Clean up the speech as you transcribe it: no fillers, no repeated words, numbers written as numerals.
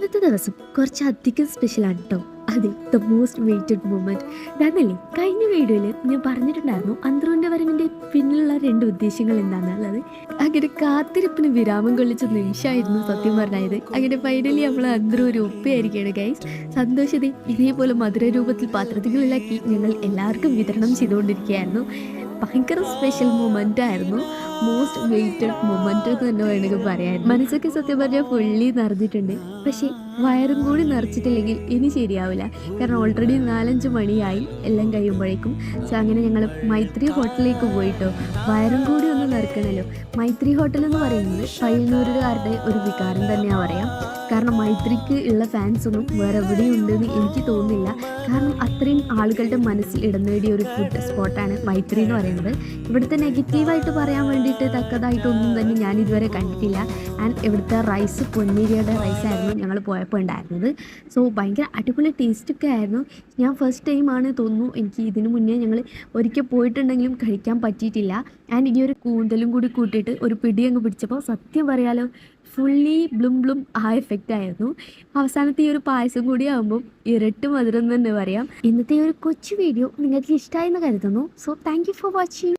ഇന്നത്തെ ദിവസം കുറച്ചധികം സ്പെഷ്യലാണ് കേട്ടോ. അതെ, ദ മോസ്റ്റ് വെയിറ്റഡ് മൊമെന്റ്. ഞാനല്ലേ കഴിഞ്ഞ വീഡിയോയിൽ ഞാൻ പറഞ്ഞിട്ടുണ്ടായിരുന്നു അന്ത്രോന്റെ വരവിന്റെ പിന്നിലുള്ള രണ്ട് ഉദ്ദേശങ്ങൾ എന്താണെന്നുള്ളത്. അങ്ങനെ കാത്തിരിപ്പിന് വിരാമം കൊള്ളിച്ച നിമിഷമായിരുന്നു സത്യം പറഞ്ഞത്. അങ്ങനെ ഫൈനലി നമ്മൾ അന്ത്രോ ഒരു ഒപ്പയായിരിക്കുകയാണ് ഗൈസ്. സന്തോഷത്തെ ഇതേപോലെ മധുര രൂപത്തിൽ പാത്രത്തിലാക്കി ഞങ്ങൾ എല്ലാവർക്കും വിതരണം ചെയ്തുകൊണ്ടിരിക്കുകയായിരുന്നു. ഭയങ്കര സ്പെഷ്യൽ മൊമെന്റ് ആയിരുന്നു, മോസ്റ്റ് വെയിറ്റഡ് മൊമെന്റ് എന്ന് തന്നെ വേണമെങ്കിൽ പറയാം. മനസ്സൊക്കെ സത്യം പറഞ്ഞാൽ ഫുള്ളി നിറഞ്ഞിട്ടുണ്ട്. പക്ഷേ വയറും കൂടി നിറച്ചിട്ടില്ലെങ്കിൽ ഇനി ശരിയാവില്ല. കാരണം ഓൾറെഡി 4-5 മണിയായി എല്ലാം കഴിയുമ്പോഴേക്കും. സോ അങ്ങനെ ഞങ്ങൾ മൈത്രി ഹോട്ടലിലേക്ക് പോയിട്ടോ. വയറും കൂടി ഒന്ന് നിറക്കണമല്ലോ. മൈത്രി ഹോട്ടൽ എന്ന് പറയുന്നത് പയ്യന്നൂരുകാരുടെ ഒരു വികാരം തന്നെയാണ് പറയാം. കാരണം മൈത്രിക്ക് ഉള്ള ഫാൻസ് ഒന്നും വേറെ എവിടെയും ഉണ്ടെന്ന് എനിക്ക് തോന്നുന്നില്ല. കാരണം അത്രയും ആളുകളുടെ മനസ്സിൽ ഇടം നേടിയ ഒരു ഫുഡ് സ്പോട്ടാണ് മൈത്രി എന്ന് പറയുന്നത്. ഇവിടുത്തെ നെഗറ്റീവായിട്ട് പറയാൻ വേണ്ടിയിട്ട് തക്കതായിട്ടൊന്നും തന്നെ ഞാൻ ഇതുവരെ കണ്ടിട്ടില്ല. ആൻഡ് ഇവിടുത്തെ റൈസ് പൊന്നേരിയുടെ റൈസായിരുന്നു ഞങ്ങൾ പോയപ്പോൾ ഉണ്ടായിരുന്നത്. സോ ഭയങ്കര അടിപൊളി ടേസ്റ്റൊക്കെ ആയിരുന്നു. ഞാൻ ഫസ്റ്റ് ടൈമാണ് തോന്നുന്നു, എനിക്ക് ഇതിനു മുന്നേ ഞങ്ങൾ ഒരിക്കൽ പോയിട്ടുണ്ടെങ്കിലും കഴിക്കാൻ പറ്റിയിട്ടില്ല. ആൻഡ് ഈ ഒരു കൂന്തലും കൂടി കൂട്ടിയിട്ട് ഒരു പിടി അങ്ങ് പിടിച്ചപ്പോൾ സത്യം പറയാലോ ഫുള്ളി ബ്ലും ബ്ലും ആ എഫക്റ്റ് ആയിരുന്നു. അവസാനത്തെ ഈ ഒരു പായസം കൂടി ആകുമ്പോൾ ഇരട്ട് മധുരം തന്നെ പറയാം. ഇന്നത്തെ ഒരു കൊച്ചു വീഡിയോ നിങ്ങൾക്ക് ഇഷ്ടമായെന്ന് കരുതുന്നു. So thank you for watching.